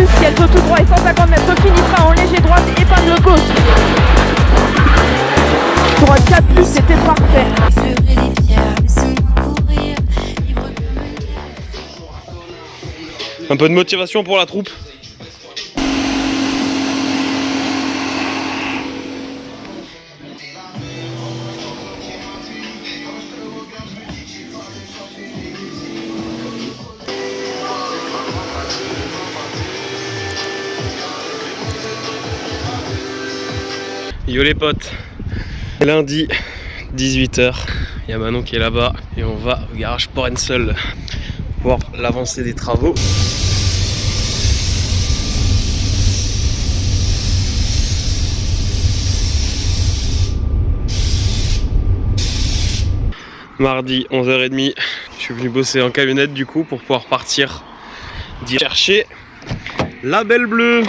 plus, si elle veut tout droit et 150 mètres finissera en léger droite et pas de gauche. Droite 4 plus, c'était parfait. Un peu de motivation pour la troupe. Yo les potes, lundi 18h, il y a Manon qui est là-bas et on va au garage Porensel voir l'avancée des travaux. Mardi 11h30, je suis venu bosser en camionnette du coup pour pouvoir partir chercher la belle bleue.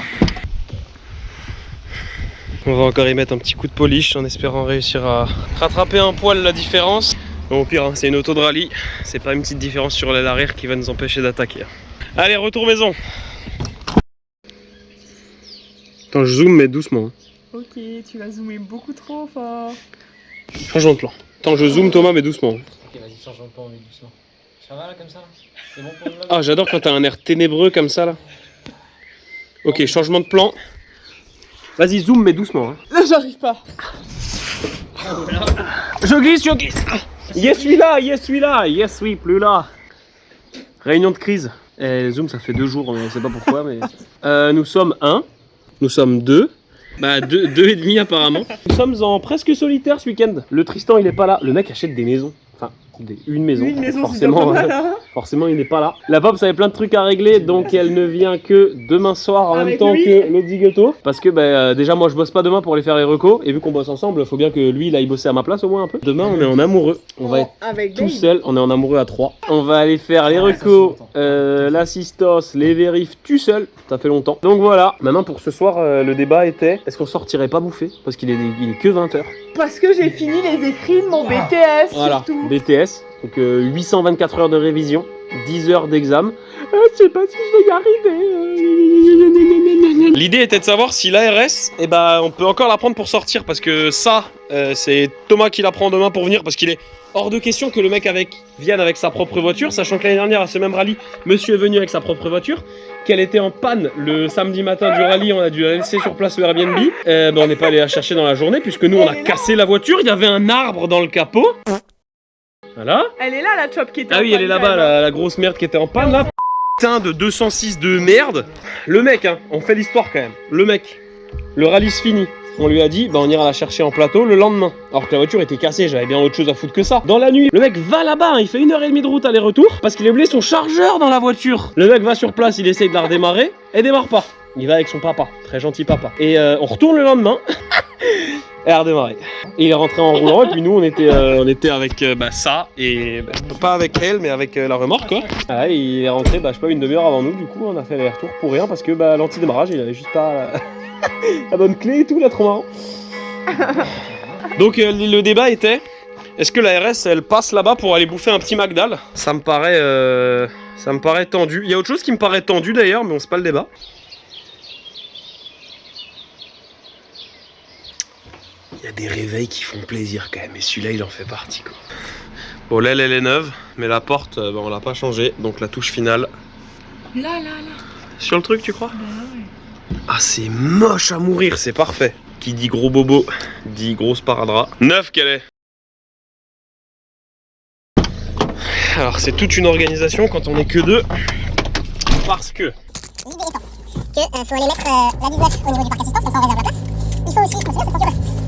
On va encore y mettre un petit coup de polish en espérant réussir à rattraper un poil la différence. Bon, au pire, hein, c'est une auto de rallye, c'est pas une petite différence sur l'aile arrière qui va nous empêcher d'attaquer. Allez, retour maison. Attends, je zoome mais doucement. Ok, tu vas zoomer beaucoup trop fort. Changeons de plan. Attends, je zoome Thomas mais doucement. Ok, vas-y, changeons de plan mais doucement. Ça va là comme ça là? C'est bon pour nous là? Ah, j'adore quand t'as un air ténébreux comme ça là. Ok, changement de plan. Vas-y, zoom mais doucement. Hein. Là, j'arrive pas. Je glisse. Yes, celui-là. Yes, oui, plus là. Réunion de crise. Zoom, ça fait 2 jours, on ne sait pas pourquoi, mais... nous sommes 1. Nous sommes 2. Bah, 2 et demi apparemment. Nous sommes en presque solitaire ce week-end. Le Tristan, il est pas là. Le mec achète des maisons. Enfin, une maison. Une maison, forcément, c'est pas mal, hein. forcément, il n'est pas là. La Pops avait plein de trucs à régler, donc elle ne vient que demain soir en même Avec temps lui. que le Zigoto. Parce que déjà, moi, je bosse pas demain pour aller faire les recos. Et vu qu'on bosse ensemble, il faut bien que lui, il aille bosser à ma place au moins un peu. Demain, on est en amoureux. On va être Avec tout Dave. seul, on est en amoureux à 3. On va aller faire les recos, l'assistance, les vérifs tout seul. Ça fait longtemps. Donc voilà. Maintenant, pour ce soir, le débat était est-ce qu'on sortirait pas bouffer? Parce qu'il est que 20h. Parce que j'ai fini les écrits de mon BTS, Voilà, surtout. BTS. Donc 824 heures de révision, 10 heures d'examen. Je sais pas si je vais y arriver. L'idée était de savoir si l'ARS, on peut encore la prendre pour sortir parce que ça, c'est Thomas qui la prend demain pour venir parce qu'il est hors de question que le mec vienne avec sa propre voiture, sachant que l'année dernière à ce même rallye, monsieur est venu avec sa propre voiture, qu'elle était en panne le samedi matin du rallye, on a dû la laisser sur place au Airbnb. On n'est pas allé la chercher dans la journée puisque nous on a cassé la voiture, il y avait un arbre dans le capot. Voilà. Elle est là, la chop qui était Ah en oui, elle est panne, là-bas, quand même. la grosse merde qui était en panne là. Putain de 206 de merde. Le mec, hein, on fait l'histoire quand même. Le mec, le rallye se finit. On lui a dit, on ira la chercher en plateau le lendemain. Alors que la voiture était cassée, j'avais bien autre chose à foutre que ça. Dans la nuit, le mec va là-bas, hein, il fait 1h30 de route aller-retour parce qu'il a oublié son chargeur dans la voiture. Le mec va sur place, il essaye de la redémarrer, elle démarre pas. Il va avec son papa, très gentil papa. Et on retourne le lendemain. Elle a redémarré. Et il est rentré en roulant et puis nous on était avec ça et pas avec elle mais avec la remorque quoi. Ah, il est rentré je sais pas une demi-heure avant nous, du coup on a fait l'aller-retour pour rien parce que l'anti-démarrage il avait juste pas la bonne clé et tout, là trop marrant. Donc le débat était est-ce que la RS elle passe là-bas pour aller bouffer un petit McDal? Ça me paraît tendu. Il y a autre chose qui me paraît tendu d'ailleurs mais on sait pas le débat. Il y a des réveils qui font plaisir quand même, et celui-là il en fait partie quoi. Bon, l'aile elle est neuve, mais la porte on l'a pas changée, donc la touche finale. Là. Sur le truc tu crois? Bah ouais. Ah c'est moche à mourir, c'est parfait. Qui dit gros bobo, dit gros sparadrap. Neuve qu'elle est. Alors c'est toute une organisation quand on est que 2, parce que... L'idée étant qu'il faut aller mettre la 19 au niveau du parc assistance, comme ça on réserve la place. Il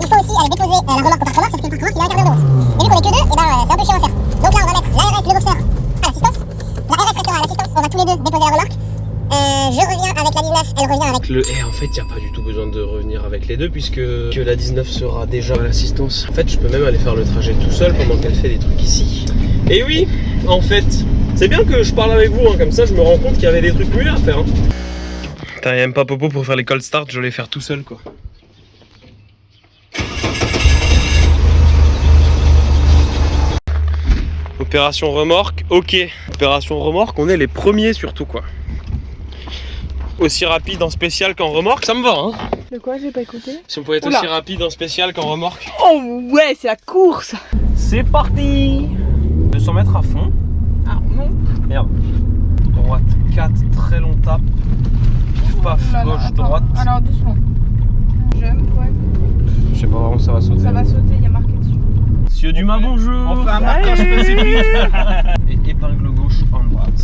faut aussi, aller déposer la remorque au parc remorque, sauf que le parc remorque il a un quart d'heure de route. Et vu qu'on est que 2, c'est un peu chiant à faire. Donc là on va mettre l'ARS, le boxeur à l'assistance. La RS restera à l'assistance, on va tous les 2 déposer la remorque. Je reviens avec la 19, elle revient avec le en fait, il n'y a pas du tout besoin de revenir avec les deux puisque la 19 sera déjà à l'assistance. En fait, je peux même aller faire le trajet tout seul pendant qu'elle fait des trucs ici. Et oui, en fait, c'est bien que je parle avec vous, hein, comme ça je me rends compte qu'il y avait des trucs mieux à faire. Hein. Putain, il n'y a même pas Popo pour faire les cold start, je vais les faire tout seul quoi. Opération remorque, ok. Opération remorque, on est les premiers surtout quoi. aussi rapide en spécial qu'en remorque, ça me va hein. De quoi? J'ai pas écouté. Si on pouvait être Oula. aussi rapide en spécial qu'en remorque. Oh ouais, c'est la course. C'est parti. 200 mètres à fond. Ah non. Merde. Droite 4, très long tap. Paf, Oula, gauche, attends. droite. Alors doucement. Jump, ouais. Je sais pas vraiment ça va sauter. Ça va sauter, il y a marqué dessus. Monsieur Dumas, bonjour. On fait un marquage spécifique. Et épingle gauche en droite.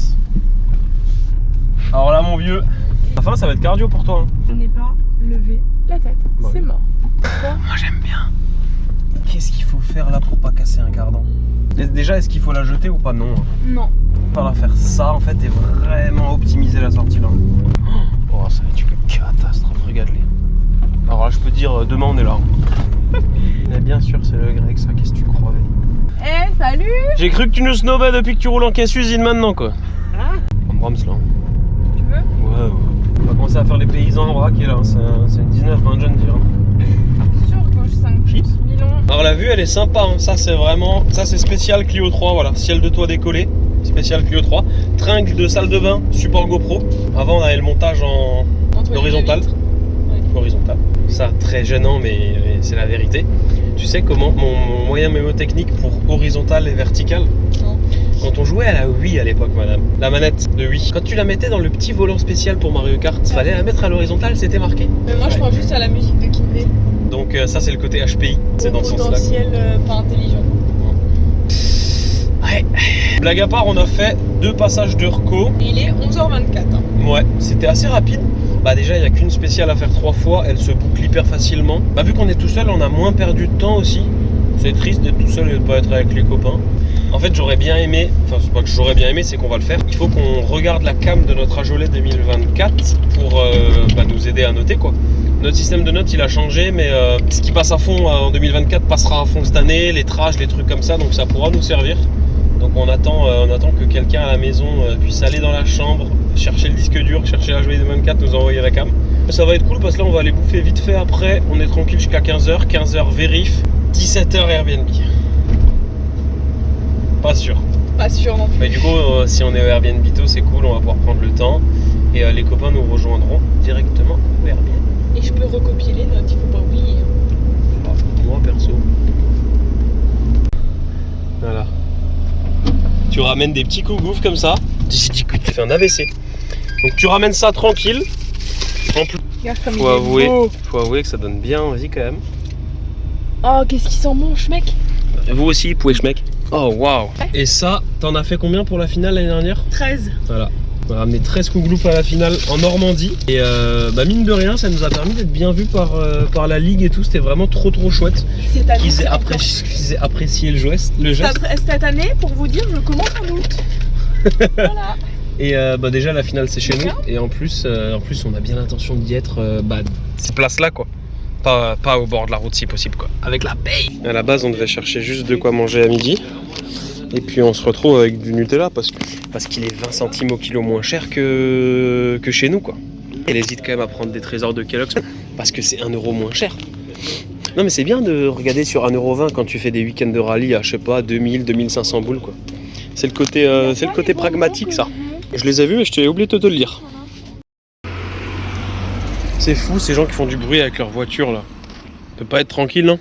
Alors là mon vieux, la fin ça va être cardio pour toi. Hein. Je n'ai pas levé la tête. Bah C'est oui. mort. Moi j'aime bien. Qu'est-ce qu'il faut faire là pour pas casser un cardan? Déjà est-ce qu'il faut la jeter ou pas? Non. Hein. Non. Pas la faire ça en fait et vraiment optimiser la sortie là. Oh ça va être une catastrophe, regarde-les. Alors là je peux dire demain on est là. Mais bien sûr c'est le grec ça, qu'est-ce que tu crois? Eh, salut. J'ai cru que tu nous snobais depuis que tu roules en caisse usine maintenant quoi. Hein? En Brahms là. Tu veux? Ouais. On va commencer à faire les paysans en braquet là, c'est une 19, un jeune dire. Sur gauche 5 Chips. Milon. Alors la vue elle est sympa, hein. Ça c'est vraiment, ça c'est spécial Clio 3, voilà, ciel de toit décollé, spécial Clio 3, tringle de salle de bain, support GoPro. Avant on avait le montage en Entre horizontal. les deux vitres. Horizontal. Ça très gênant mais c'est la vérité. Tu sais comment mon moyen mémotechnique pour horizontal et vertical? Non. Quand on jouait à la Wii à l'époque, madame, la manette de Wii, quand tu la mettais dans le petit volant spécial pour Mario Kart, fallait la mettre à l'horizontale, c'était marqué. Mais moi je pense juste à la musique de Kinvey. Donc ça c'est le côté HPI, c'est dans ce sens-là. Potentiel pas intelligent. Ouais. Blague à part, on a fait 2 passages de reco. Et il est 11h24. Hein. Ouais, c'était assez rapide. Bah déjà, il n'y a qu'une spéciale à faire 3 fois, elle se boucle hyper facilement. Bah vu qu'on est tout seul, on a moins perdu de temps aussi. C'est triste d'être tout seul et de pas être avec les copains. En fait, j'aurais bien aimé, enfin c'est pas que j'aurais bien aimé, c'est qu'on va le faire. Il faut qu'on regarde la cam de notre Ajolet 2024 pour nous aider à noter quoi. Notre système de notes il a changé, mais ce qui passe à fond en 2024 passera à fond cette année, les trages, les trucs comme ça, donc ça pourra nous servir. Donc on attend que quelqu'un à la maison puisse aller dans la chambre, chercher le disque dur, chercher Ajolet 2024, nous envoyer la cam. Ça va être cool parce que là on va aller bouffer vite fait après, on est tranquille jusqu'à 15h, 15h vérif, 17h Airbnb. Pas sûr. Pas sûr non plus. Mais du coup, si on est au Airbnb tôt, c'est cool, on va pouvoir prendre le temps. Et les copains nous rejoindront directement au Airbnb. Et je peux recopier les notes, il faut pas oublier. Moi perso. Voilà. Tu ramènes des petits cougoufs comme ça. J'ai dit que tu fais un AVC. Donc tu ramènes ça tranquille. En plus, Regarde comme faut avouer que ça donne bien envie quand même. Oh, qu'est-ce qui sent bon, mec. Vous aussi, pouet mec. Oh waouh. Et ça, t'en as fait combien pour la finale l'année dernière? 13. Voilà. On a ramené 13 cougloupes à la finale en Normandie. Et mine de rien, ça nous a permis d'être bien vus par la ligue et tout. C'était vraiment trop chouette. Cette année, Qu'ils aient apprécié le geste. cette année, pour vous dire, je commence en août. Voilà. Et déjà la finale c'est chez nous. Et en plus on a bien l'intention d'y être ces places là quoi. Pas au bord de la route si possible quoi. Avec la paye. À la base on devait chercher juste de quoi manger à midi. Et puis on se retrouve avec du Nutella parce qu'il est 20 centimes au kilo moins cher que chez nous quoi. Elle hésite quand même à prendre des trésors de Kellogg's parce que c'est 1 euro moins cher. Non mais c'est bien de regarder sur 1,20€ quand tu fais des week-ends de rallye à je sais pas 2000, 2500 boules quoi. C'est le côté pragmatique ça. Je les ai vus et je t'ai oublié de te le dire. C'est fou ces gens qui font du bruit avec leur voiture là. On peut pas être tranquille non?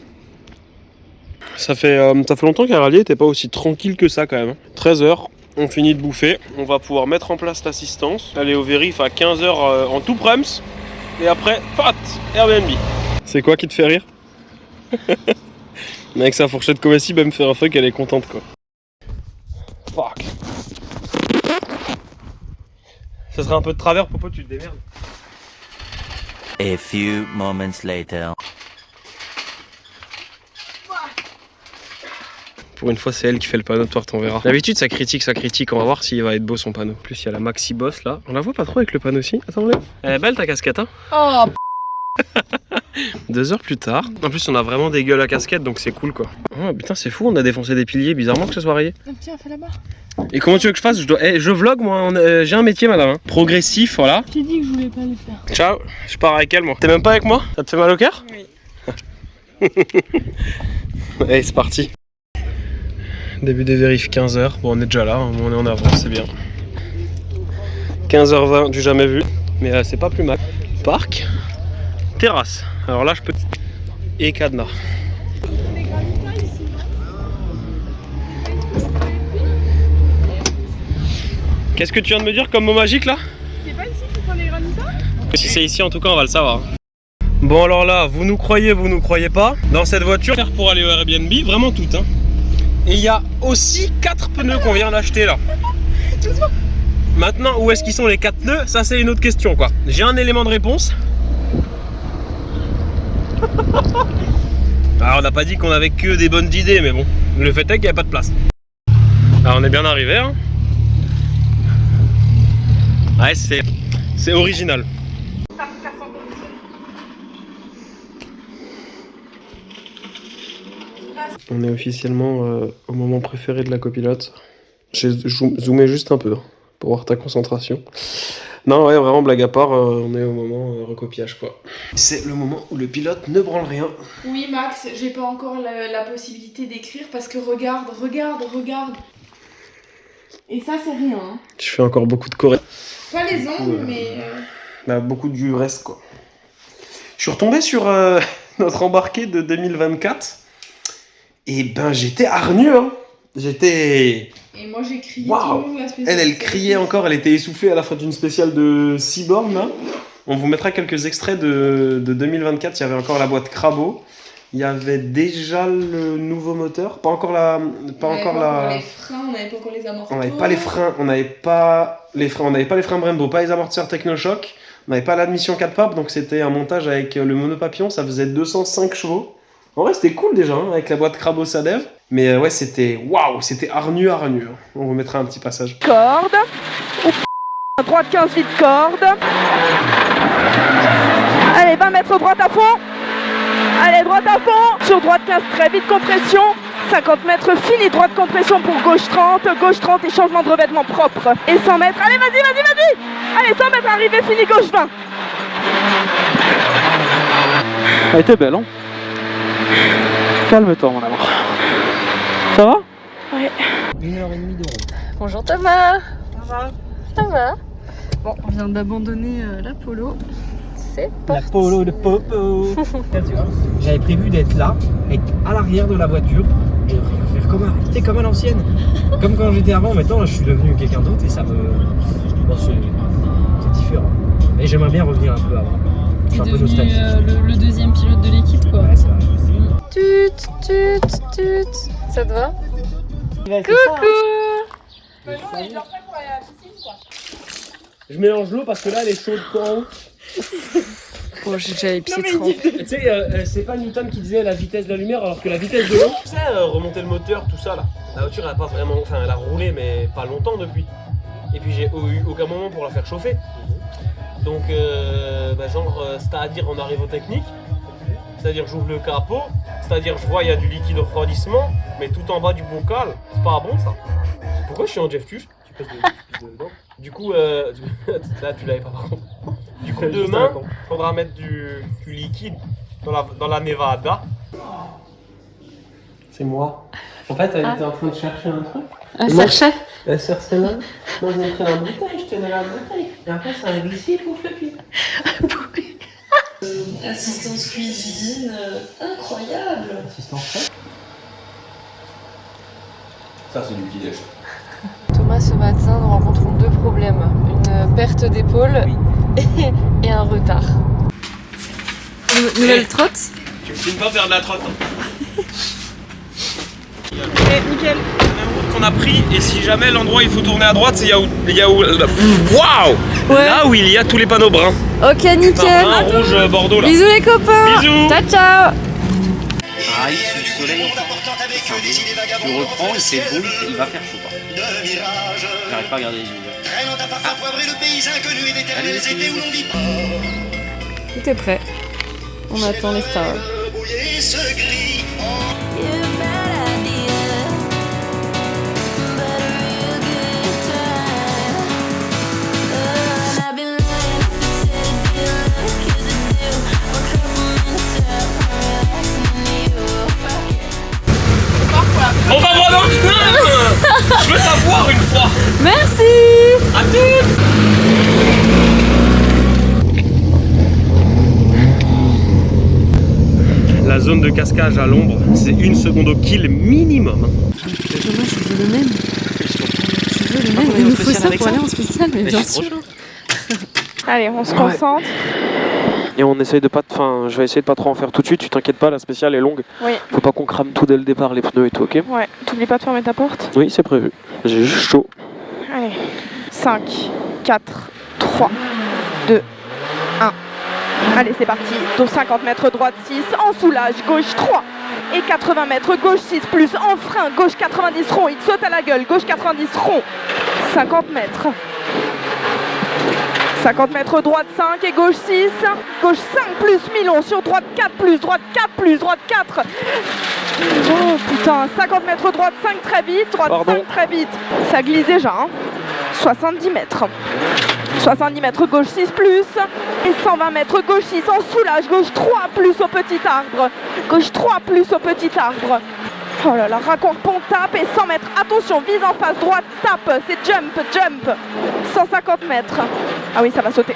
Ça fait longtemps qu'un rallye n'était pas aussi tranquille que ça quand même. 13h, on finit de bouffer. On va pouvoir mettre en place l'assistance. Aller au vérif à 15h en tout prems. Et après, pat, Airbnb. C'est quoi qui te fait rire? Avec sa fourchette comestible, elle me fait un fuck, elle est contente quoi. Fuck. Ça serait un peu de travers, Popo, tu te démerdes. A few moments later. Pour une fois, c'est elle qui fait le panneau de porte, on verra. D'habitude, ça critique. On va voir s'il va être beau son panneau. En plus, il y a la Maxi Boss là. On la voit pas trop avec le panneau aussi. Attends, elle est belle ta casquette, hein? Oh. 2 heures plus tard. En plus, on a vraiment des gueules à casquette, donc c'est cool quoi. Oh putain, c'est fou, on a défoncé des piliers. Bizarrement que ce soit rayé. Tiens, fais là-bas. Et comment tu veux que je fasse? Je vlog moi, j'ai un métier madame. Hein. Progressif, voilà. J'ai dit que je voulais pas le faire. Ciao, je pars avec elle moi. T'es même pas avec moi? Ça te fait mal au cœur? Oui. Allez, c'est parti. Début des vérifs 15h. Bon, on est déjà là, on est en avance, c'est bien. 15h20 du jamais vu. mais c'est pas plus mal. Parc, terrasse. Alors là, je peux... Et cadenas. Qu'est-ce que tu viens de me dire comme mot magique là? C'est pas ici qu'ils font les granitas? Si c'est ici, en tout cas, on va le savoir. Bon, alors là, vous nous croyez pas. Dans cette voiture, pour aller au Airbnb, vraiment toute. Hein. Et il y a aussi 4 pneus qu'on vient d'acheter là. Maintenant, où est-ce qu'ils sont les 4 pneus? Ça, c'est une autre question quoi. J'ai un élément de réponse. Alors, on n'a pas dit qu'on avait que des bonnes idées, mais bon, le fait est qu'il n'y a pas de place. Alors, on est bien arrivé. Hein. Ouais, c'est original. On est officiellement au moment préféré de la copilote. J'ai zoomé juste un peu pour voir ta concentration. Non, ouais, vraiment, blague à part, on est au moment recopiage, quoi. C'est le moment où le pilote ne branle rien. Oui, Max, j'ai pas encore la possibilité d'écrire parce que regarde. Et ça, c'est rien. Hein. Je fais encore beaucoup de corrections. Pas les ongles, mais... Bah, beaucoup du reste, quoi. Je suis retombé sur notre embarqué de 2024. Et ben, j'étais hargneux, hein. J'étais... Et moi, j'ai crié Waouh. tout la spéciale. Elle criait encore, elle était essoufflée à la fin d'une spéciale de Seaborn, là. On vous mettra quelques extraits de 2024. Il y avait encore la boîte Crabo. Il y avait déjà le nouveau moteur. Pas encore la... Les freins, on n'avait pas encore les amortisseurs. On n'avait pas les freins, on n'avait pas les freins Brembo, pas les amortisseurs Technochoc, on n'avait pas l'admission 4 papes, donc c'était un montage avec le monopapillon, ça faisait 205 chevaux. En vrai, c'était cool déjà, hein, avec la boîte Crabo Sadev. Mais ouais, c'était waouh, c'était hargneux. On vous mettra un petit passage. Corde, ou droite 15 vite corde. Allez, 20 mètres droite à fond. Allez, droite à fond. Sur droite 15, très vite compression. 50 mètres fini, droite compression pour gauche 30 et changement de revêtement propre. Et 100 mètres, allez, vas-y. Allez, 100 mètres, arrivée, fini, gauche 20. Elle était belle, hein? Calme-toi, mon amour. Ça va? Ouais. 1h30 de route. Bonjour Thomas. Ça va. Bon, on vient d'abandonner la Polo. C'est La parti. Polo de Popo. J'avais prévu d'être là, être à l'arrière de la voiture et rien faire comme à l'ancienne. Comme quand j'étais avant, maintenant là, je suis devenu quelqu'un d'autre et ça me... Bon, c'est différent. Et j'aimerais bien revenir un peu avant. Je suis un peu nostalgique. Le deuxième pilote de l'équipe quoi. Ouais, c'est vrai. Tut. Ça te va? Coucou. Mais non, on est bien prêts pour aller à la piscine, quoi. Je mélange l'eau parce que là, elle est chaude quoi en haut. Bon, j'ai déjà les pieds Non, mais trempés. Tu sais, c'est pas Newton qui disait la vitesse de la lumière alors que la vitesse de l'eau. Tu sais, remonter le moteur, tout ça là. La voiture elle a pas vraiment. Enfin, elle a roulé, mais pas longtemps depuis. Et puis j'ai eu aucun moment pour la faire chauffer. Donc, c'est-à-dire on arrive aux techniques. C'est-à-dire j'ouvre le capot. C'est-à-dire je vois il y a du liquide de refroidissement, mais tout en bas du bocal. C'est pas bon ça. Pourquoi je suis en Jeff Tuch? Tu pèses dedans. Du coup, là tu l'avais pas par contre. Du coup, demain, il faudra mettre du liquide dans la Nevada. C'est moi. En fait, elle était en train de chercher un truc. Un cherchait? Elle cherchait là. Moi, je mettrais la bouteille, je tenais la bouteille. Et après, ça a glissé, pouf le pied. Assistance cuisine, incroyable. Assistance. Ça, c'est du petit-déj. Thomas, ce matin, nous rencontrons deux problèmes. Une perte d'épaule et un retard. Nouvelle trotte? Tu me filmes pas faire de la trotte. Nickel. La même route qu'on a pris, et si jamais l'endroit où il faut tourner à droite, c'est waouh! Ouais. Là où il y a tous les panneaux bruns. Ok, nickel. Brun, rouge, bordeaux là. Bisous les copains. Bisous. Ciao, ciao. Arrive sous le soleil, tu reprends et c'est beau, il va faire chaud. J'arrive pas à regarder les yeux. Tout est prêt. On attend les stars. On va voir dans le film. Je veux savoir une fois. Merci. À toutes. de cascage à l'ombre, c'est 1 seconde au kill minimum. Moi je veux le même. Je veux le même. Il nous faut ça pour aller en spécial, mais bien sûr. Allez, on se concentre. Et on essaye de pas... Enfin, je vais essayer de pas trop en faire tout de suite, tu t'inquiètes pas, la spéciale est longue. Oui. Faut pas qu'on crame tout dès le départ, les pneus et tout, ok? Ouais, t'oublies pas de fermer ta porte. Oui, c'est prévu. J'ai juste chaud. Allez, 5, 4, 3, 2, 1. Allez, c'est parti. Dans 50 mètres, droite 6, en soulage, gauche 3. Et 80 mètres, gauche 6, plus en frein, gauche 90 rond, il te saute à la gueule, gauche 90 rond. 50 mètres. 50 mètres, droite 5 et gauche 6. Gauche 5 plus mi-long, sur droite 4 plus, droite 4 plus, droite 4. Oh putain, 50 mètres, droite 5 très vite, droite 5 très vite. Ça glisse déjà, hein. 70 mètres. 70 mètres, gauche 6 plus. Et 120 mètres, gauche 6 en soulage, gauche 3 plus au petit arbre. Gauche 3 plus au petit arbre. Oh là là, raccord pont, tape et 100 mètres. Attention, vise en face, droite, tape. C'est jump, jump. 150 mètres. Ah oui, ça va sauter.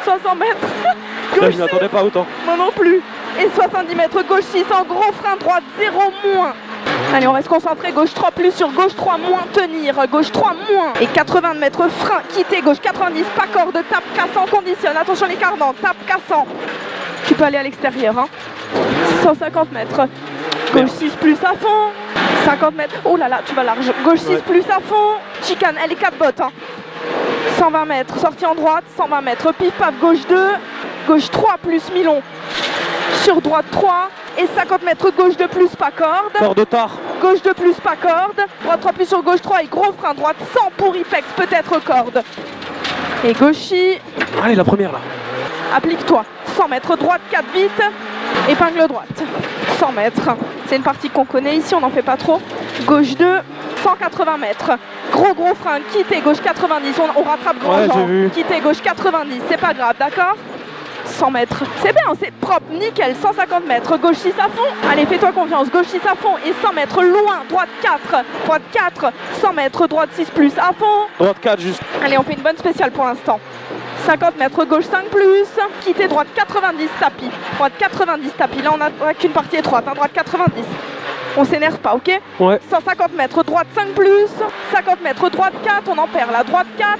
500 mètres. Là, je n'attendais pas autant. Moi non plus. Et 70 mètres, gauche 6 en gros frein, droite 0 moins. Allez, on va se concentrer, gauche 3 plus sur gauche 3 moins, tenir, gauche 3 moins. Et 80 mètres, frein, quitter, gauche 90, pas corde, tape, cassant, conditionne. Attention les cardans, tape, cassant. Tu peux aller à l'extérieur, hein. 150 mètres. Gauche 6 plus à fond. 50 mètres. Oh là là, tu vas large. Gauche 6 plus à fond. Chicane, elle est 4 bottes, hein. 120 mètres, sortie en droite, 120 mètres, pif paf, gauche 2, gauche 3 plus mi-long, sur droite 3, et 50 mètres, gauche 2 plus, pas corde, Corde tard. gauche 2 plus, pas corde, droite 3 plus sur gauche 3, et gros frein, droite 100 pour Ipex, peut-être corde, et gauchis, Allez, la première là. applique-toi, 100 mètres, droite 4 vite, épingle droite, 100 mètres, c'est une partie qu'on connaît ici, on n'en fait pas trop, gauche 2, 180 mètres, gros frein, quitter, gauche 90, on rattrape grand genre, quitter, gauche 90, c'est pas grave, d'accord? 100 mètres, c'est bien, c'est propre, nickel, 150 mètres, gauche 6 à fond, allez fais-toi confiance, gauche 6 à fond et 100 mètres loin, droite 4, 100 mètres, droite 6 plus à fond, Droite 4 juste. allez on fait une bonne spéciale pour l'instant, 50 mètres, gauche 5 plus, quitter, droite 90, tapis, droite 90, tapis, là on a qu'une partie étroite, hein, droite 90. On s'énerve pas, ok? Ouais. 150 mètres, droite 5 plus, 50 mètres, droite 4, on en perd la droite 4,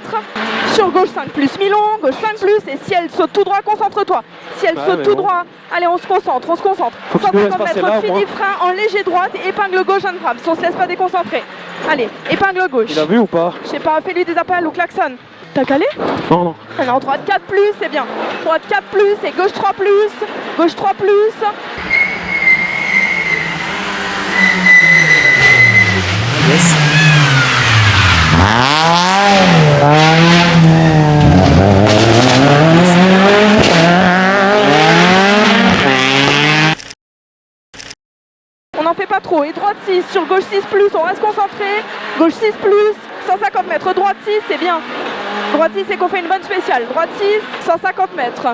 sur gauche 5 plus, mi-long, gauche 5 plus, et si elle saute tout droit, concentre-toi. Si elle saute tout droit, allez on se concentre, Faut que 150 mètres, là, fini frein, en léger droite, et épingle gauche, un grave, si on se laisse pas déconcentrer. Allez, épingle gauche. Il a vu ou pas? Je sais pas, fais-lui des appels ou klaxon. T'as calé? Non, non. Alors droite 4 plus, c'est bien. Droite 4 plus, et gauche 3 plus, gauche 3 plus. Yes. On n'en fait pas trop. Et droite 6 sur gauche 6 plus, on reste concentré. Gauche 6 plus, 150 mètres. Droite 6, c'est bien. Droite 6, c'est qu'on fait une bonne spéciale. Droite 6, 150 mètres.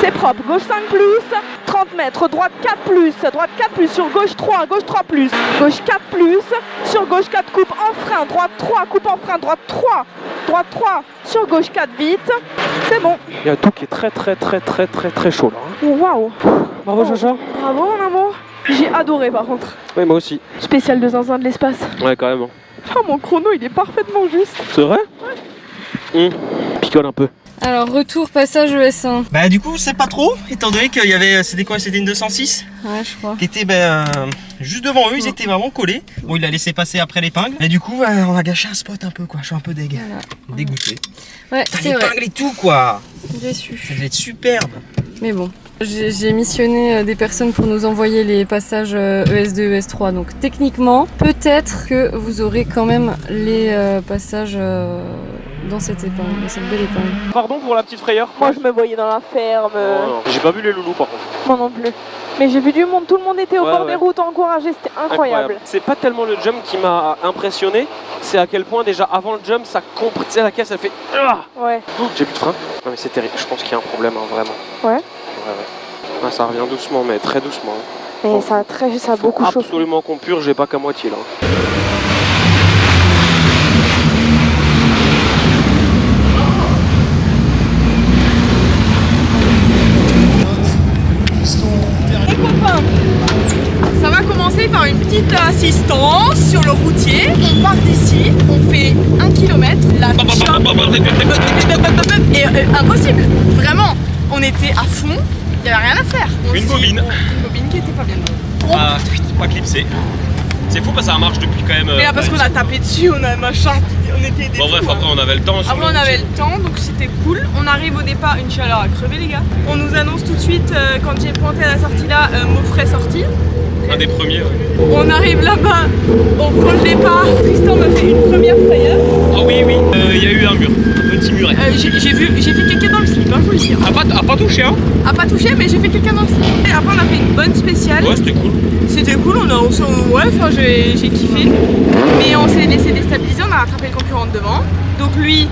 C'est propre. Gauche 5 plus, 30 mètres. Droite 4 plus, droite 4 plus sur gauche 3, gauche 3 plus. Gauche 4 plus, sur gauche 4 coupe en frein. Droite 3, coupe en frein. Droite 3, droite 3, sur gauche 4 vite. C'est bon. Il y a tout qui est très chaud là. Hein. Waouh. Bravo Chacha. Bravo mon amour. J'ai adoré par contre. Oui, moi aussi. Spécial de zinzin de l'espace. Ouais, carrément. Oh mon chrono il est parfaitement juste. C'est vrai? Ouais. Picole un peu. Alors, retour passage ES1. Bah du coup c'est pas trop, étant donné qu'il y avait, c'était quoi, c'était une 206 Ouais, je crois. qui était juste devant eux, ils étaient vraiment collés. Bon, il a laissé passer après l'épingle. Et du coup on a gâché un spot un peu quoi, je suis un peu dégueu. Voilà. Dégoûté. Ouais, Putain, c'est vrai. l'épingle et tout quoi. Déçu. Ça devait être superbe. Mais bon. J'ai missionné des personnes pour nous envoyer les passages ES2, ES3. Donc techniquement, peut-être que vous aurez quand même les passages dans cette épingle, dans cette belle épingle. Pardon pour la petite frayeur. Moi je me voyais dans la ferme. Non, j'ai pas vu les loulous par contre. Moi non plus. Mais j'ai vu du monde, tout le monde était au bord des routes encouragé, c'était incroyable. C'est pas tellement le jump qui m'a impressionné, c'est à quel point déjà avant le jump ça tu sais la caisse elle fait Ouais. Oh, j'ai plus de frein. Non mais c'est terrible, je pense qu'il y a un problème hein, vraiment. Ouais. Ah, ça revient doucement mais très doucement. Mais Oh. ça a beaucoup chauffé. Absolument qu'on purge, j'ai pas qu'à moitié là. de assistance sur le routier. On part d'ici, on fait 1 km. La et impossible. Vraiment, on était à fond, il n'y avait rien à faire. Une bobine. Une bobine qui était pas bien. Pas clipsé. C'est fou parce que ça marche depuis quand même. Mais là, parce qu'on a tapé dessus, on a machin, on était des Bon, bref, fous, après on avait le temps. Après on avait le temps, donc c'était cool. On arrive au départ, une chaleur à crever les gars. On nous annonce tout de suite, quand j'ai pointé à la sortie là, Maufray sorti. Un des premiers. Ouais. On arrive là-bas, on prend le départ. Tristan me fait une première frayeur. Ah oui, il y a eu un mur, un petit muret. J'ai fait quelqu'un dans le slip, hein, faut le dire. A pas touché, hein? A pas touché, mais j'ai fait quelqu'un dans le slip. Et après on a fait une bonne spéciale. Ouais, c'était cool. C'était cool, j'ai kiffé. Mais on s'est laissé déstabiliser, on a rattrapé le concurrent de devant. Donc lui,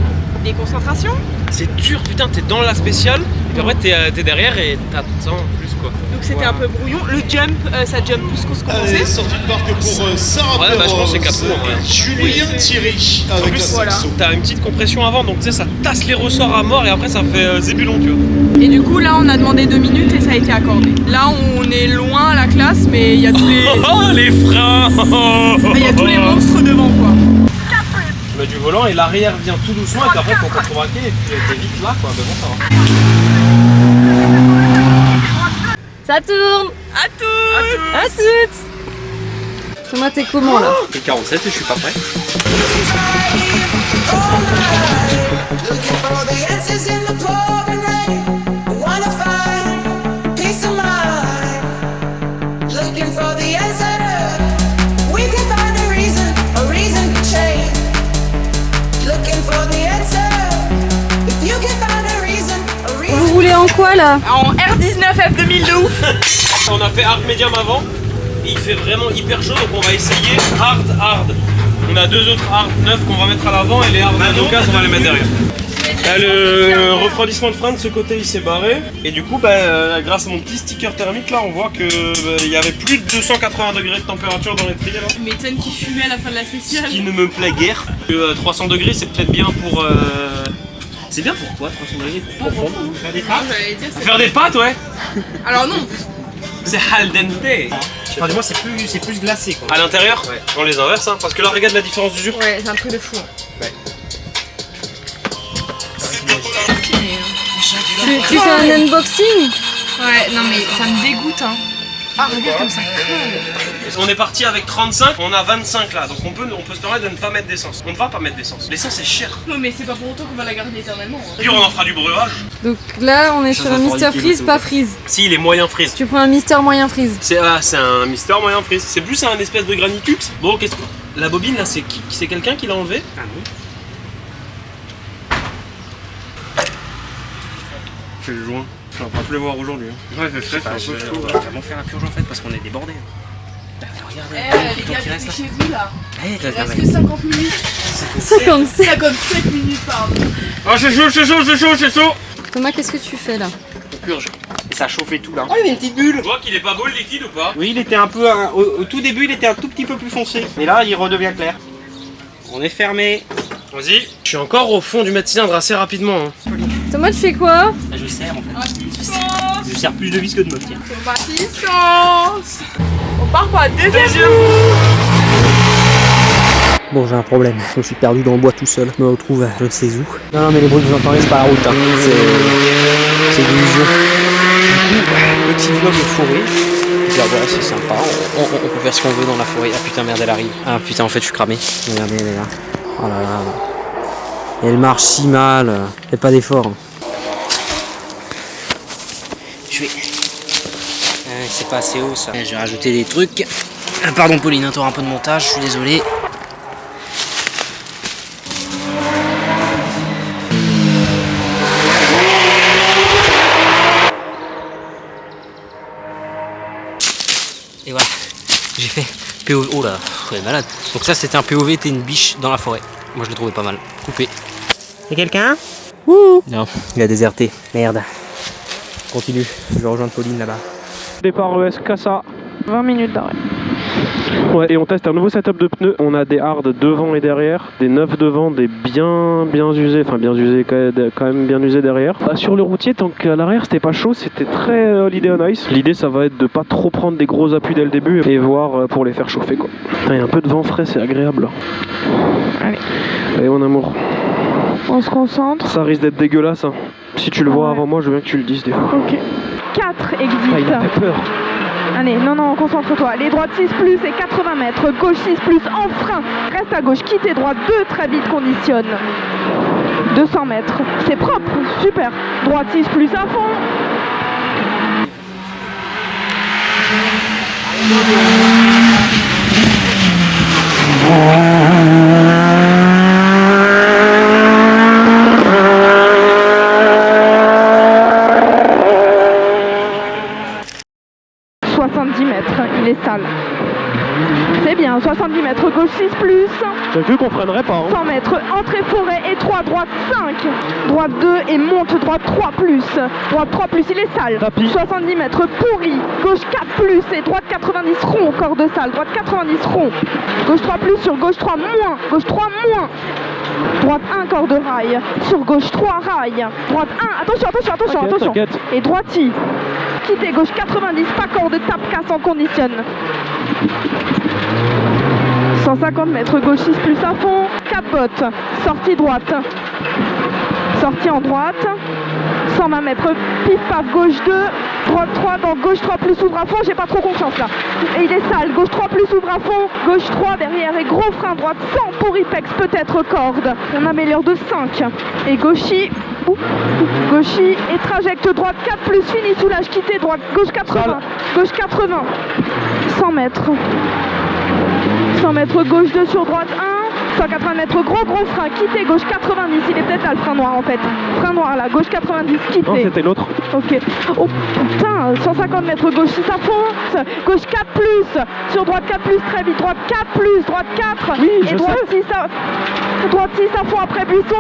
déconcentration. C'est dur, putain, t'es dans la spéciale, puis après t'es derrière et t'attends plus quoi. Donc c'était un peu brouillon. Le jump, ça jump plus qu'on se commençait. Sortie de parc pour Sarah Ouais, bah je pense que c'est Perros. capot en vrai. Julien Thierry En avec plus, la voilà. Saxo. T'as une petite compression avant, donc tu sais, ça tasse les ressorts à mort et après ça fait zébulon, tu vois. Et du coup là on a demandé 2 minutes et ça a été accordé. Là on est loin à la classe, mais il y a tous les... Oh, les freins. Il y a tous les monstres devant quoi. Tu mets du volant et l'arrière vient tout doucement et après quand t'as tout raqué et puis t'es vite là quoi, devant ça va. Ça tourne. À tous. À toutes. Thomas, t'es comment là? C'est 47 et je suis pas prêt. Vous roulez en quoi là? En R19 F2012. On a fait hard medium avant et il fait vraiment hyper chaud donc on va essayer hard. On a 2 autres hard 9 qu'on va mettre à l'avant et les hard à l'occasion on va les mettre derrière. Là, le refroidissement de frein de ce côté il s'est barré et du coup grâce à mon petit sticker thermique là on voit que il y avait plus de 280 degrés de température dans les triers là. Tu m'étonnes qui fumait à la fin de la spéciale. Ce qui ne me plaît guère. 300 degrés c'est peut-être bien pour... C'est bien pour quoi 300 degrés? Pour fondre, faire des pâtes. J'allais dire, c'est... Faire des pâtes ouais. Alors non. C'est al dente. Enfin, du moins, c'est plus glacé quoi. À l'intérieur, ouais. On les inverse, hein, parce que là, regarde la différence d'usure. Ouais, c'est un truc de fou. Tu fais un unboxing? Ouais, non mais ça me dégoûte hein. Ah regarde comme ça colle. On est parti avec 35, on a 25 là, donc on peut se permettre de ne pas mettre d'essence. On ne va pas mettre d'essence. L'essence est chère. Non mais c'est pas pour autant qu'on va la garder éternellement. Hein. Puis on en fera du breuvage. Donc là, on est sur un Mister Freeze, pas Freeze. Si, il est moyen freeze. Tu prends un Mister moyen Freeze. C'est un Mister moyen freeze. C'est plus un espèce de Granicux. Bon, qu'est-ce que... La bobine là, c'est qui? C'est quelqu'un qui l'a enlevé? Ah non. C'est le joint. Ça va pas pleuvoir aujourd'hui. Hein. Ouais, c'est très Je vais vraiment faire la purge en fait parce qu'on est débordé. Eh les gars, dépêchez-vous là. Il reste que 50 minutes. 57. 57 minutes pardon. Oh, c'est chaud. Thomas, qu'est-ce que tu fais là? Purge. Et ça a chauffé tout là. Oh, il y avait une petite bulle. Tu vois qu'il est pas beau le liquide ou pas? Oui, il était un peu. Au tout début, il était un tout petit peu plus foncé. Et là, il redevient clair. On est fermé. Vas-y. Je suis encore au fond du mètre cylindre assez rapidement. Hein. Thomas, tu fais quoi? Je serre en fait. Assistance. Je serre plus de vis que de meuf, tiens. Sur assistance. On part pour la deuxième. Bon, j'ai un problème. Je me suis perdu dans le bois tout seul. Je me retrouve je ne sais où. Non, mais les bruits que vous entendez, c'est pas la route. Hein. C'est du jeu. Du coup, petit vlog de forêt. Puis voilà, c'est sympa. On peut faire ce qu'on veut dans la forêt. Ah putain, merde, elle arrive. Ah putain, en fait, je suis cramé. Regardez, elle est là. Oh là là. Elle marche si mal. Fait pas d'effort. Je vais. C'est pas assez haut ça. Je vais rajouter des trucs. Pardon, Pauline, hein, t'auras un peu de montage. Je suis désolé. Et voilà, j'ai fait POV. Oh là, on est malade. Donc ça c'était un POV, t'es une biche dans la forêt. Moi je l'ai trouvé pas mal. Coupé. Y'a quelqu'un? Ouh. Non, il a déserté. Merde. Continue, je vais rejoindre Pauline là-bas. Départ ES Casa. 20 minutes d'arrêt. Ouais, et on teste un nouveau setup de pneus. On a des hard devant et derrière, des neufs devant, des bien usés, enfin bien usés, quand même bien usés derrière. Bah, sur le routier, tant qu'à l'arrière c'était pas chaud, c'était très Holiday on Ice. L'idée ça va être de pas trop prendre des gros appuis dès le début et voir pour les faire chauffer quoi. Il y a un peu de vent frais, c'est agréable là. Allez mon amour. On se concentre. Ça risque d'être dégueulasse hein. Si tu le vois avant moi, je veux bien que tu le dises des fois. Ok. 4 exit. Ah, il a fait peur. Allez, non, concentre-toi. Les droites 6 plus et 80 mètres. Gauche 6 plus en frein. Reste à gauche, quitte et droite 2, très vite, conditionne. 200 mètres. C'est propre, super. Droite 6 plus à fond. Il est sale. C'est bien, 70 mètres, gauche 6 plus. J'ai vu qu'on freinerait pas. 100 mètres, entrée forêt et 3, droite 5. Droite 2 et monte, droite 3 plus. Droite 3 plus, il est sale. Tapis. 70 mètres, pourri. Gauche 4 plus et droite 90 rond, corps de salle. Droite 90 rond. Gauche 3 plus sur gauche 3 moins. Gauche 3 moins. Droite 1, corps de rail. Sur gauche 3, rail. Droite 1, attention. T'inquiète. Et droite I. Quittez gauche 90, pas corps de tape, casse, on conditionne. 150 mètres, gauche 6 plus à fond. Capote. Sortie droite. Sortie en droite. 120 mètres, pif paf, gauche 2. Droite 3, dans gauche 3 plus ouvre à fond, j'ai pas trop confiance là. Et il est sale, gauche 3 plus ouvre à fond. Gauche 3 derrière et gros frein, droite 100 pour Ipex, peut-être corde. On améliore de 5. Et gauchis. Gauchis et trajecte droite 4 plus, fini soulage, quitter droite, gauche 80, gauche 80, 100 mètres, 100 mètres, gauche 2 sur droite 1, 180 mètres, gros frein, quitter gauche 90, il est peut-être là le frein noir en fait, frein noir là, gauche 90, quitter. Non, c'était l'autre. Ok, oh putain, 150 mètres, gauche 6 à fond, gauche 4 plus, sur droite 4 plus, très vite, droite 4 plus, droite 4, oui, et droite 6 à... Droite 6 à fond après buisson,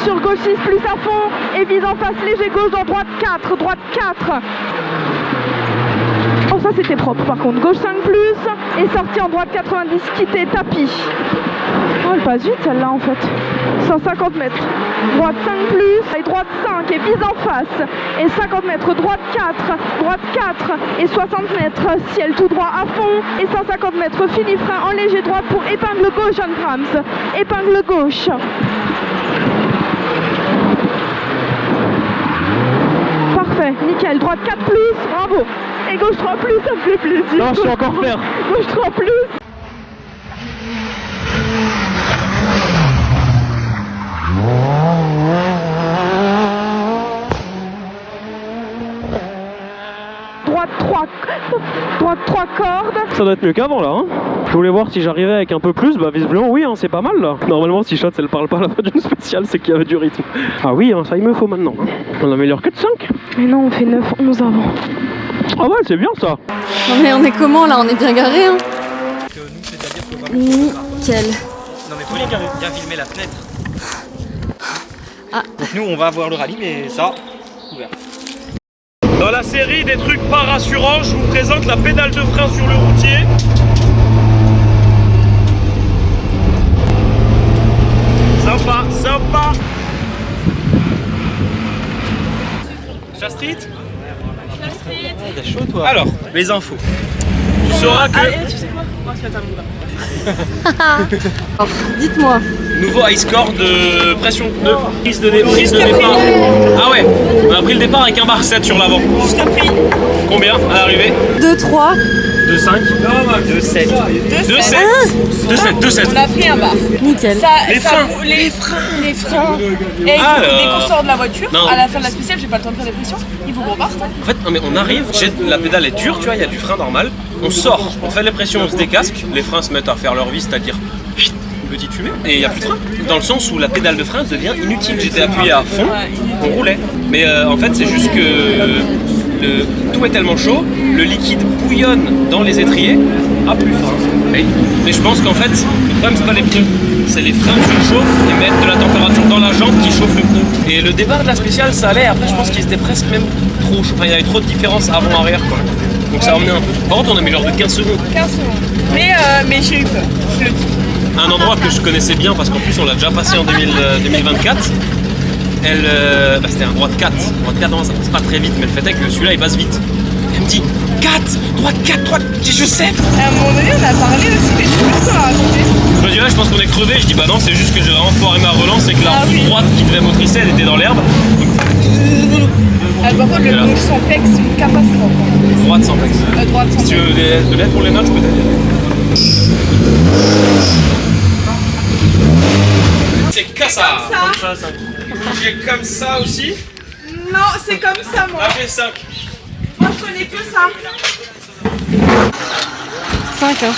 sur gauche 6 plus à fond, et vise en face léger gauche dans droite 4, droite 4. Oh ça c'était propre par contre, gauche 5 plus, et sortie en droite 90, quitter, tapis. Oh elle passe vite celle-là en fait. 150 mètres, droite 5 plus, et droite 5, et vise en face, et 50 mètres, droite 4, et 60 mètres, ciel tout droit à fond, et 150 mètres, fini frein en léger droite pour épingle gauche, John Brahms, épingle gauche. Parfait, nickel, droite 4 plus, bravo, et gauche 3 plus, ça me fait plaisir. Non, je sais encore faire. Gauche 3 plus. Droite 3 cordes. Ça doit être mieux qu'avant là hein. Je voulais voir si j'arrivais avec un peu plus, bah visiblement oui hein, c'est pas mal là. Normalement si Shots elle parle pas à la fin d'une spéciale c'est qu'il y avait du rythme. Ah oui hein, ça il me faut maintenant hein. On améliore que de 5. Mais non on fait 9-11 avant. Ah ouais c'est bien ça. Non mais on est comment là? On est bien garé hein. Nickel. Non mais Pauline, viens filmer la fenêtre. Ah. Donc nous on va voir le rallye mais ça, ouvert. Dans la série des trucs pas rassurants, je vous présente la pédale de frein sur le routier. Sympa. Street. T'es chaud toi. Alors, les infos. Tu sauras que... Allez, tu sais quoi? Moi je vais terminer là. Dites-moi. Nouveau high score de pression de pneu, prise de départ. Ah ouais, on a pris le départ avec un bar 7 sur l'avant. Juste pris. Combien à l'arrivée? 2-3. 2-5. 2-7. 2-7. On a pris un bar. Nickel. Les freins. Les freins. Et il Alors. faut dès qu'on sort de la voiture, Non. à la fin de la spéciale, j'ai pas le temps de faire des pressions. Il faut qu'on reparte. En fait, non mais on arrive, la pédale est dure, tu vois, il y a du frein normal. On sort, on fait les pressions, on se décasque, les freins se mettent à faire leur vie, c'est-à-dire une petite fumée, et il n'y a plus de frein. Dans le sens où la pédale de frein devient inutile. J'étais appuyé à fond, on roulait. Mais en fait, c'est juste que tout est tellement chaud, le liquide bouillonne dans les étriers, à plus frein. Mais je pense qu'en fait, le problème c'est pas les pneus, c'est les freins qui chauffent et mettent de la température dans la jambe qui chauffe le pneu. Et le départ de la spéciale, ça allait. Après, je pense qu'il était presque même trop chaud. Enfin, il y avait trop de différence avant-arrière, quoi. Donc ça a emmené un peu. Par contre, on améliore de 15 secondes. 15 secondes. Mais j'ai eu peur, je le dis. Un endroit que je connaissais bien parce qu'en plus on l'a déjà passé en 2024. C'était un droite 4. Droite 4, non, ça passe pas très vite, mais le fait est que celui-là il passe vite. Elle me dit 4, droite 4, droite. Je sais. À un moment donné, on a parlé aussi, mais je sais plus ce qu'on a raconté. Je me dis là, je pense qu'on est crevé. Je dis bah non, c'est juste que j'ai vraiment foiré ma relance et que la roue droite qui devait motricer, elle était dans l'herbe. Par contre, le gauche sans pex, c'est une catastrophe. Droite sans pex. Droite sans Si tu veux de l'aide pour les notes, je peux t'aider. C'est comme ça. J'ai comme ça aussi. Non, c'est comme ça, moi. Ah, j'ai 5. Moi, je connais que ça. 5 hein.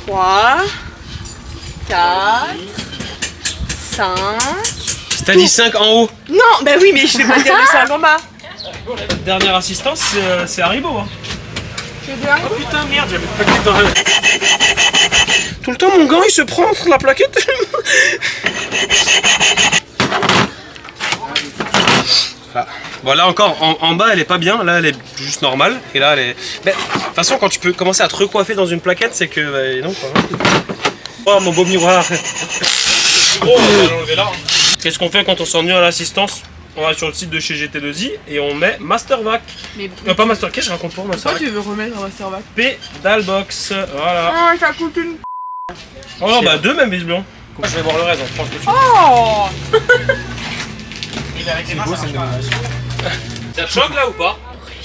3, 4, 5. T'as dit 5 en haut. Non, bah oui, mais je vais pas dire le 5 en bas. Dernière assistance, c'est Haribo. Hein. Je veux dire. Oh putain, merde, j'avais pas plaquette dans la... Tout le temps, mon gant, il se prend entre la plaquette. Ah. Bon, là encore, en bas, elle est pas bien. Là, elle est juste normale. Et là, elle est... Mais, de toute façon, quand tu peux commencer à te recoiffer dans une plaquette, c'est que... Bah, non, quoi. Oh, mon beau miroir. C'est gros, on va l'enlever là. Qu'est-ce qu'on fait quand on s'ennuie à l'assistance? On va sur le site de chez GT2i et on met Mastervac. Mais pas Master, qu'est-ce que je raconte pour Mastervac? pourquoi tu veux remettre un Mastervac? Pedalbox, voilà. Oh, ça coûte une... Oh bah 2 même visiblement. Je vais voir le reste, on prend ce que tu veux. Oh. Il est avec les mains, ça te choque là ou pas?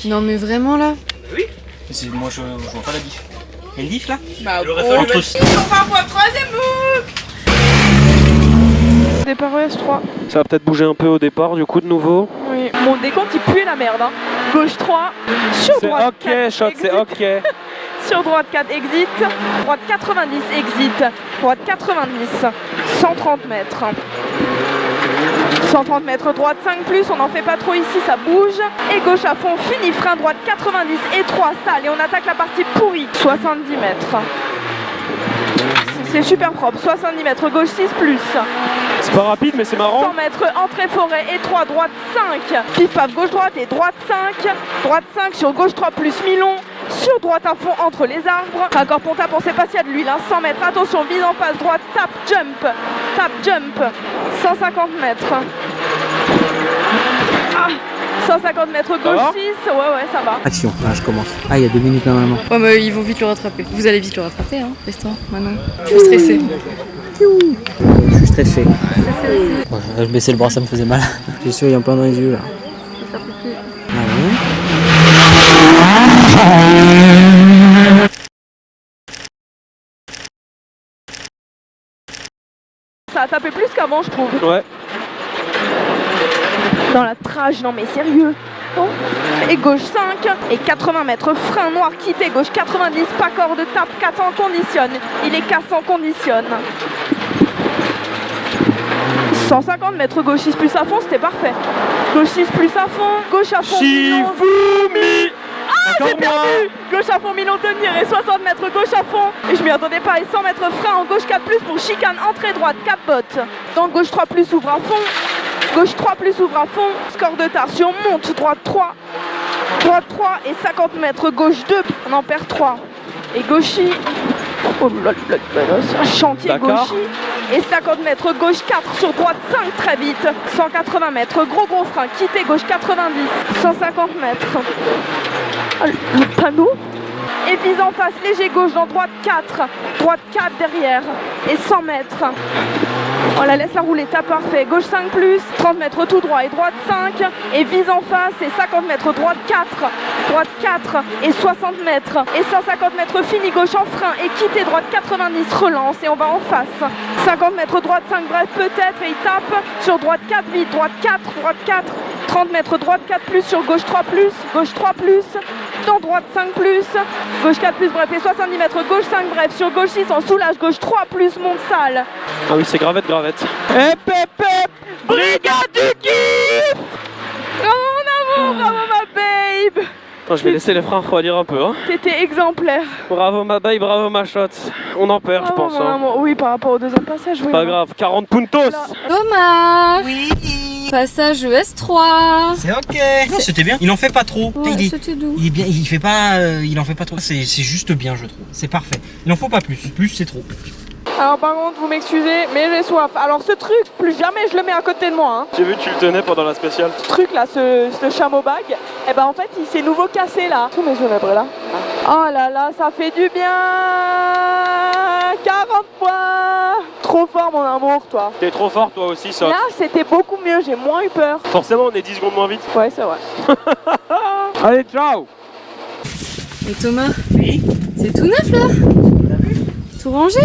Non mais vraiment là. Oui. Moi je vois pas la diff. Il y a une diff là? Bah, Il aurait fallu mettre... on va pour le troisième boucle. Départ ES3. Ça va peut-être bouger un peu au départ du coup de nouveau. Oui. Mon décompte il pue la merde. Hein. Gauche 3, sur C'est droite ok, 4, shot, c'est ok. sur droite 4, exit. Droite 90, exit. Droite 90, 130 mètres. 130 mètres, droite 5+, on n'en fait pas trop ici, ça bouge. Et gauche à fond, fini, frein, droite 90 et 3, sale. Et on attaque la partie pourrie, 70 mètres. C'est super propre, 70 mètres, gauche 6+. C'est pas rapide mais c'est marrant. 100 mètres, entrée forêt et 3, droite 5. Pif paf, gauche droite et droite 5. Droite 5 sur gauche 3 plus Milon. Sur droite à fond entre les arbres. Encore pont tape, on sait pas s'il y a de l'huile. 100 mètres, attention, vise en face, droite, tap, jump. Tap, jump. 150 mètres. Ah, 150 mètres, gauche 6. Ouais, ça va. Action, là je commence. Ah, il y a 2 minutes normalement. Ouais mais ils vont vite le rattraper. Vous allez vite le rattraper hein, Tristan, maintenant. Je suis stressée. Je suis stressé. Ouais, je baissais le bras, ça me faisait mal. J'ai sué en plein dans les yeux là. Ça a tapé plus qu'avant, je trouve. Ouais. Dans la trage, non mais sérieux. Oh. Et gauche 5 et 80 mètres, frein noir quitté, gauche 90, pas corde, tape 4 en conditionne. Il est cassant, conditionne. 150 mètres, gauche 6 plus à fond, c'était parfait. Gauche 6 plus à fond, gauche à fond. Shifumi. Ah, j'ai perdu. Gauche à fond, Milon tenir et 60 mètres, gauche à fond. Et je m'y attendais pas, et 100 mètres frein en gauche 4 plus pour chicane, entrée droite, 4 bottes. Donc gauche 3 plus ouvre à fond. Gauche 3 plus ouvre à fond. Score de tarsion, monte, droite 3. Droite 3 et 50 mètres, gauche 2. On en perd 3. Et gauchis. Oh là là, c'est un chantier gauchis. Et 50 mètres, gauche 4 sur droite 5 très vite. 180 mètres, gros frein, quitté gauche 90. 150 mètres. Ah, le panneau. Et vise en face, léger gauche dans droite 4. Droite 4 derrière. Et 100 mètres. On la laisse la rouler, t'as parfait. Gauche 5 plus, 30 mètres tout droit et droite 5. Et vise en face et 50 mètres, droite 4. Droite 4 et 60 mètres. Et 150 mètres fini, gauche en frein. Et quitter droite 90, relance et on va en face. 50 mètres, droite 5, bref peut-être. Et il tape sur droite 4, vite. Droite 4, droite 4. 30 mètres, droite 4 plus sur gauche 3 plus. Gauche 3 plus. Dans droite 5 plus. Gauche 4 plus, bref. Et 70 mètres, gauche 5, bref. Sur gauche 6, on soulage. Gauche 3 plus, monte sale. Ah oui, c'est gravette. Hep hep hep, brigade du kiff. Bravo mon amour, bravo ma babe. Attends, je vais laisser les freins refroidir un peu. Hein. T'étais exemplaire. Bravo ma babe, bravo ma shot. On en perd, je pense. Mon amour. Oui, par rapport au deuxième passage. Oui, Pas grave, 40 puntos. Dommage. Oui. Passage ES3. C'est ok. Non, c'était bien. Il en fait pas trop. Ouais, c'était doux. Il est bien. Il fait pas. Il en fait pas trop. C'est juste bien, je trouve. C'est parfait. Il en faut pas plus. Plus, c'est trop. Alors par contre, vous m'excusez, mais j'ai soif. Alors ce truc, plus jamais je le mets à côté de moi. Hein. J'ai vu que tu le tenais pendant la spéciale. Ce truc là, ce chameau bag, et ben en fait il s'est nouveau cassé là. Tous mes yeux là. Oh là là, ça fait du bien. 40 points. Trop fort mon amour, toi. T'es trop fort toi aussi, ça. Là c'était beaucoup mieux, j'ai moins eu peur. Forcément, on est 10 secondes moins vite. Ouais, c'est vrai. Allez, ciao. Et Thomas, Oui. c'est tout neuf là. Tout rangé.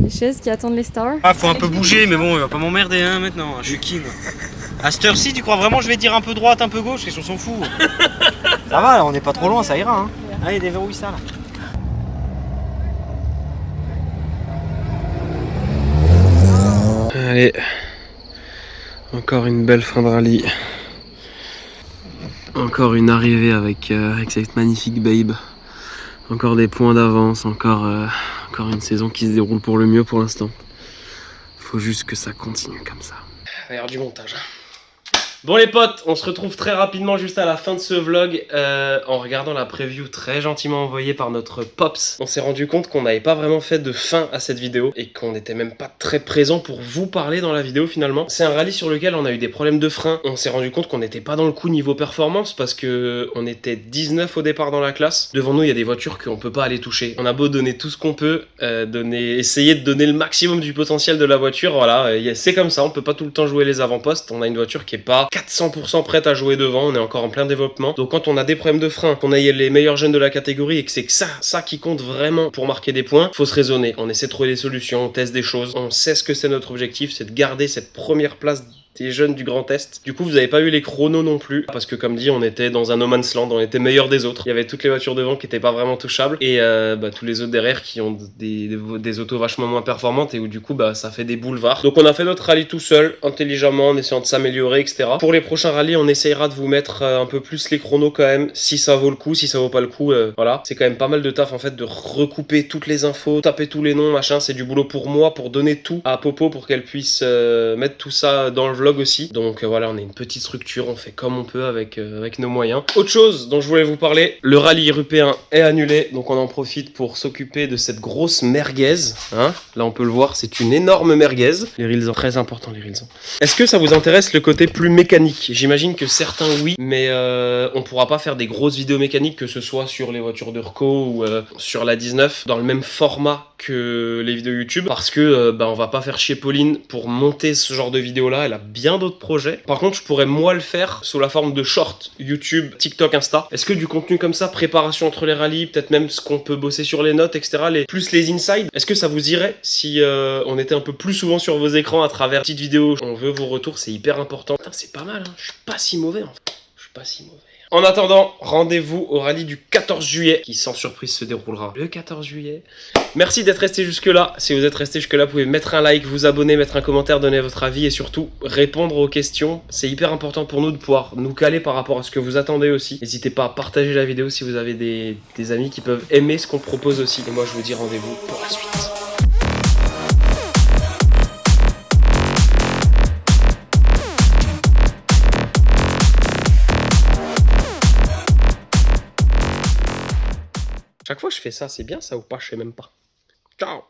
Les chaises qui attendent les stars. Ah, faut un peu bouger, mais bon, il va pas m'emmerder hein, maintenant. Je suis qui moi? À cette heure-ci, tu crois vraiment que je vais dire un peu droite, un peu gauche? Qu'est-ce qu'on s'en fout? Ça va, là, on n'est pas trop loin, ça ira. Hein. Allez, déverrouille ça là. Allez, encore une belle fin de rallye. Encore une arrivée avec cette magnifique babe. Encore des points d'avance, encore une saison qui se déroule pour le mieux pour l'instant. Faut juste que ça continue comme ça. Il va y avoir du montage. Bon les potes, on se retrouve très rapidement juste à la fin de ce vlog en regardant la preview très gentiment envoyée par notre Pops. On s'est rendu compte qu'on n'avait pas vraiment fait de fin à cette vidéo et qu'on n'était même pas très présent pour vous parler dans la vidéo finalement. C'est un rallye sur lequel on a eu des problèmes de frein. On s'est rendu compte qu'on n'était pas dans le coup niveau performance parce que on était 19 au départ dans la classe. Devant nous il y a des voitures qu'on peut pas aller toucher. On a beau donner tout ce qu'on peut, essayer de donner le maximum du potentiel de la voiture, voilà, c'est comme ça, on peut pas tout le temps jouer les avant-postes. On a une voiture qui est pas 400% prête à jouer devant, on est encore en plein développement. Donc quand on a des problèmes de frein, qu'on ait les meilleurs jeunes de la catégorie et que c'est que ça qui compte vraiment pour marquer des points, faut se raisonner. On essaie de trouver des solutions, on teste des choses, on sait ce que c'est notre objectif, c'est de garder cette première place des jeunes du Grand Est. Du coup, vous n'avez pas eu les chronos non plus, parce que comme dit, on était dans un no man's land, on était meilleur des autres. Il y avait toutes les voitures devant qui n'étaient pas vraiment touchables, et tous les autres derrière qui ont des autos vachement moins performantes, et où du coup, ça fait des boulevards. Donc on a fait notre rallye tout seul, intelligemment, en essayant de s'améliorer, etc. Pour les prochains rallyes, on essayera de vous mettre un peu plus les chronos quand même, si ça vaut le coup, si ça vaut pas le coup, voilà. C'est quand même pas mal de taf en fait, de recouper toutes les infos, taper tous les noms, machin, c'est du boulot pour moi, pour donner tout à Popo, pour qu'elle puisse mettre tout ça dans le vlog aussi. Donc voilà, on est une petite structure, on fait comme on peut avec nos moyens. Autre chose dont je voulais vous parler, le rallye européen est annulé, donc on en profite pour s'occuper de cette grosse merguez, hein. Là on peut le voir, c'est une énorme merguez. Les Rilzans, très important les Rilzans. Est-ce que ça vous intéresse le côté plus mécanique? J'imagine que certains oui, mais on pourra pas faire des grosses vidéos mécaniques, que ce soit sur les voitures de Reco ou sur la 19, dans le même format que les vidéos YouTube, parce que on va pas faire chier Pauline pour monter ce genre de vidéo là, elle a bien d'autres projets. Par contre, je pourrais moi le faire sous la forme de short, YouTube, TikTok, Insta. Est-ce que du contenu comme ça, préparation entre les rallyes, peut-être même ce qu'on peut bosser sur les notes, etc., plus les inside, est-ce que ça vous irait si on était un peu plus souvent sur vos écrans à travers petites vidéos? On veut vos retours, c'est hyper important. Putain, c'est pas mal, hein. Je suis pas si mauvais en fait. Je suis pas si mauvais. En attendant, rendez-vous au rallye du 14 juillet, qui sans surprise se déroulera le 14 juillet. Merci d'être resté jusque-là. Si vous êtes resté jusque-là, vous pouvez mettre un like, vous abonner, mettre un commentaire, donner votre avis et surtout répondre aux questions. C'est hyper important pour nous de pouvoir nous caler par rapport à ce que vous attendez aussi. N'hésitez pas à partager la vidéo si vous avez des amis qui peuvent aimer ce qu'on propose aussi. Et moi, je vous dis rendez-vous pour la suite. Chaque fois que je fais ça, c'est bien ça ou pas? Je sais même pas. Ciao!